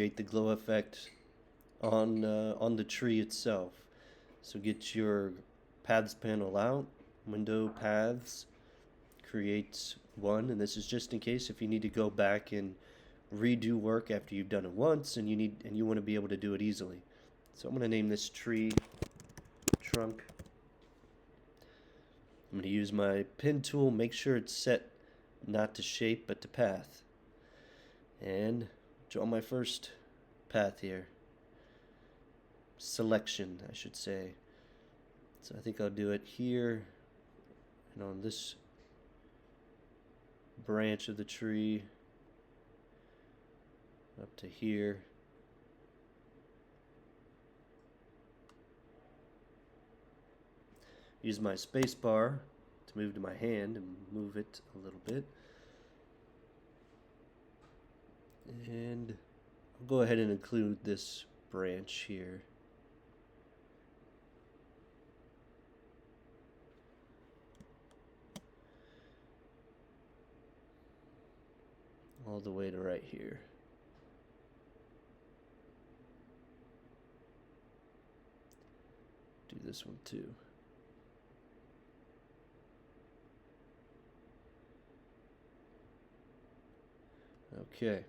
create the glow effect on the tree itself. So get your paths panel out, window paths, create one, and this is just in case if you need to go back and redo work after you've done it once and you want to be able to do it easily. So I'm going to name this tree trunk. I'm going to use my pen tool, make sure it's set not to shape but to path, and draw my first path here. Selection, I should say. So I think I'll do it here and on this branch of the tree up to here. Use my space bar to move to my hand and move it a little bit. And I'll go ahead and include this branch here. All the way to right here. Do this one too. Okay.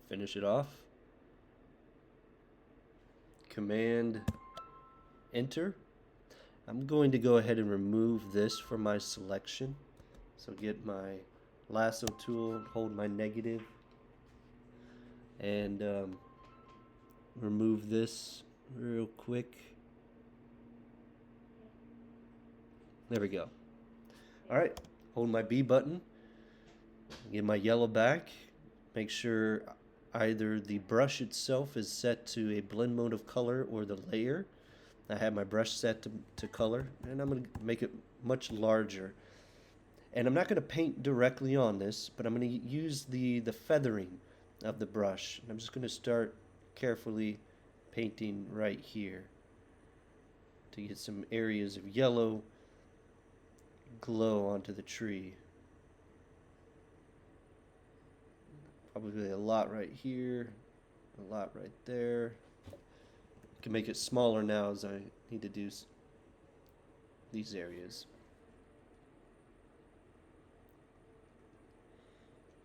Finish it off. Command Enter. I'm going to go ahead and remove this from my selection. So get my lasso tool, hold my negative, and remove this real quick. There we go. Alright, hold my B button, get my yellow back, make sure either the brush itself is set to a blend mode of color or the layer. I have my brush set to color, and I'm going to make it much larger. And I'm not going to paint directly on this, but I'm going to use the feathering of the brush. And I'm just going to start carefully painting right here to get some areas of yellow glow onto the tree. Probably a lot right here, a lot right there. I can make it smaller now as I need to do these areas.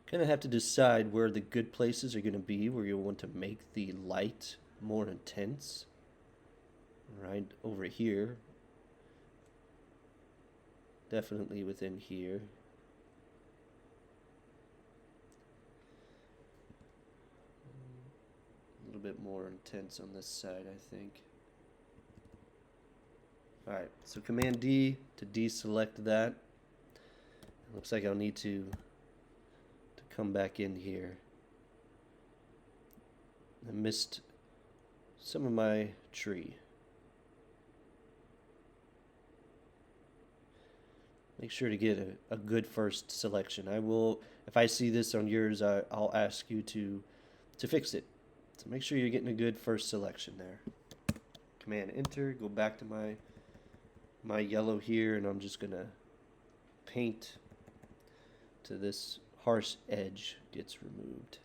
Kind of have to decide where the good places are going to be, where you want to make the light more intense. Right over here. Definitely within here. A little bit more intense on this side, I think. Alright, so Command D to deselect that. It looks like I'll need to come back in here. I missed some of my tree. Make sure to get a good first selection. I will, if I see this on yours, I'll ask you to fix it. So make sure you're getting a good first selection there. Command Enter, go back to my yellow here, and I'm just gonna paint to this harsh edge gets removed.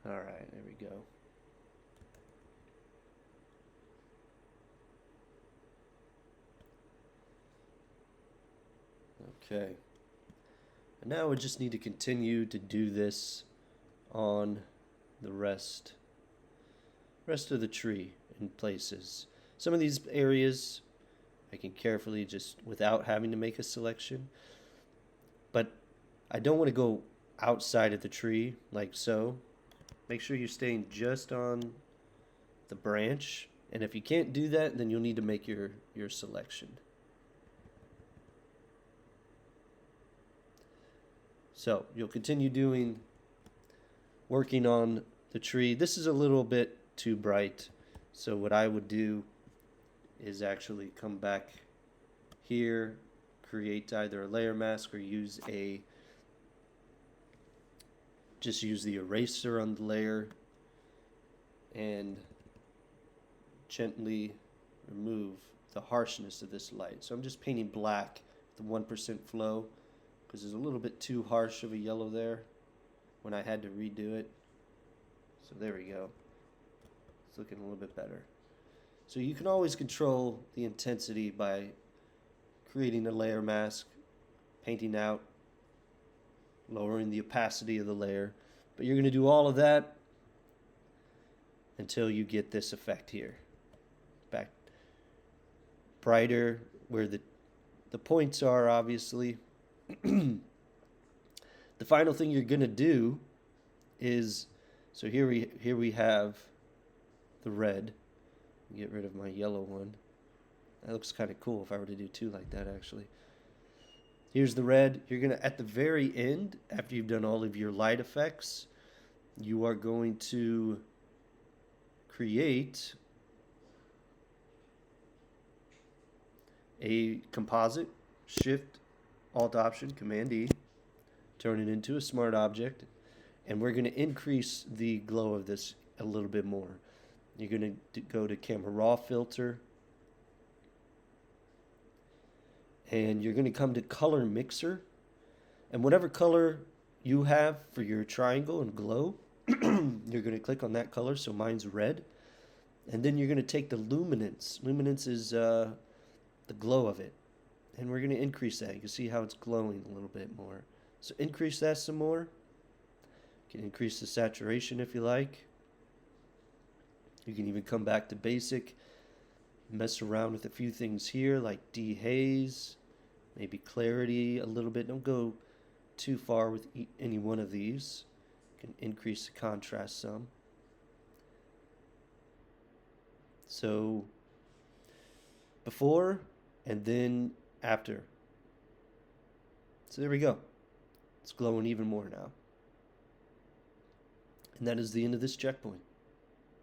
Alright, there we go. Okay. And now we just need to continue to do this on the rest of the tree in places. Some of these areas I can carefully just without having to make a selection. But I don't want to go outside of the tree like so. Make sure you're staying just on the branch, and if you can't do that, then you'll need to make your selection. So you'll continue working on the tree. This is a little bit too bright, so what I would do is actually come back here, create either a layer mask or just use the eraser on the layer and gently remove the harshness of this light. So I'm just painting black with the 1% flow because there's a little bit too harsh of a yellow there when I had to redo it. So there we go. It's looking a little bit better. So you can always control the intensity by creating a layer mask, painting out, lowering the opacity of the layer. But you're going to do all of that until you get this effect here. Back brighter where the points are, obviously. The final thing you're going to do is, so here we have the red. Get rid of my yellow one. That looks kind of cool if I were to do two like that, actually. Here's the red. You're going to, at the very end, after you've done all of your light effects, you are going to create a composite. Shift, Alt Option, Command E. Turn it into a smart object. And we're going to increase the glow of this a little bit more. You're going to go to Camera Raw Filter. And you're going to come to Color Mixer. And whatever color you have for your triangle and glow, you're going to click on that color. So mine's red. And then you're going to take the luminance. Luminance is the glow of it. And we're going to increase that. You can see how it's glowing a little bit more. So increase that some more. You can increase the saturation if you like. You can even come back to basic, mess around with a few things here like dehaze, maybe clarity a little bit. Don't go too far with any one of these. You can increase the contrast some. So before and then after. So there we go. It's glowing even more now. And that is the end of this checkpoint.